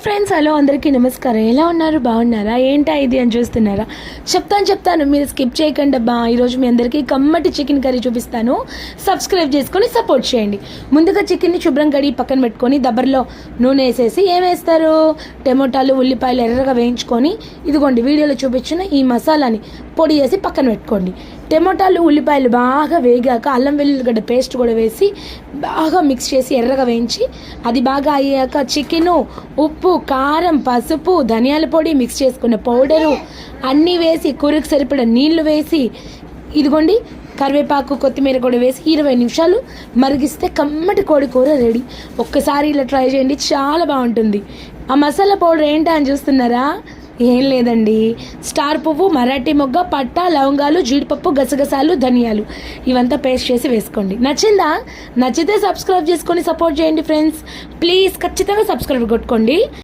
Friends, hello అందరికీ నమస్కారం. ఎలా ఉన్నారు? బాగున్నారా? ఏంటా ఇది అని చూస్తున్నారా? చెప్తాను, మీరు స్కిప్ చేయకండి అబ్బా. ఈరోజు మీ అందరికీ కమ్మటి చికెన్ కర్రీ చూపిస్తాను. సబ్స్క్రైబ్ చేసుకొని సపోర్ట్ చేయండి. ముందుగా చికెన్ని శుభ్రం కడిగి పక్కన పెట్టుకొని దబ్బర్లో నూనె వేసేసి ఏం వేస్తారు? టమోటాలు, ఉల్లిపాయలు ఎర్రగా వేయించుకొని ఇదిగోండి వీడియోలో చూపించిన ఈ మసాలాని పొడి చేసి పక్కన పెట్టుకోండి. టమోటాలు, ఉల్లిపాయలు బాగా వేగాక అల్లం వెల్లుల్లిగడ్డ పేస్ట్ కూడా వేసి బాగా మిక్స్ చేసి ఎర్రగా వేయించి అది బాగా అయ్యాక చికెను, ఉప్పు, కారం, పసుపు, ధనియాల పొడి, మిక్స్ చేసుకున్న పౌడరు అన్నీ వేసి కూరకు సరిపడా నీళ్లు వేసి ఇదిగోండి కరివేపాకు, కొత్తిమీర కూడా వేసి 20 నిమిషాలు మరిగిస్తే కమ్మటి కోడి కూర రెడీ. ఒక్కసారి ఇలా ట్రై చేయండి, చాలా బాగుంటుంది. ఆ మసాలా పౌడర్ ఏంటా అని చూస్తున్నారా? ఏం లేదండి, స్టార్ పువ్వు, మరాఠీ మొగ్గ, పట్ట, లవంగాలు, జీడిపప్పు, గసగసాలు, ధనియాలు ఇవంతా పేస్ట్ చేసి వేసుకోండి. నచ్చిందా? నచ్చితే సబ్స్క్రైబ్ చేసుకొని సపోర్ట్ చేయండి ఫ్రెండ్స్. ప్లీజ్ ఖచ్చితంగా సబ్స్క్రైబ్ కొట్టుకోండి.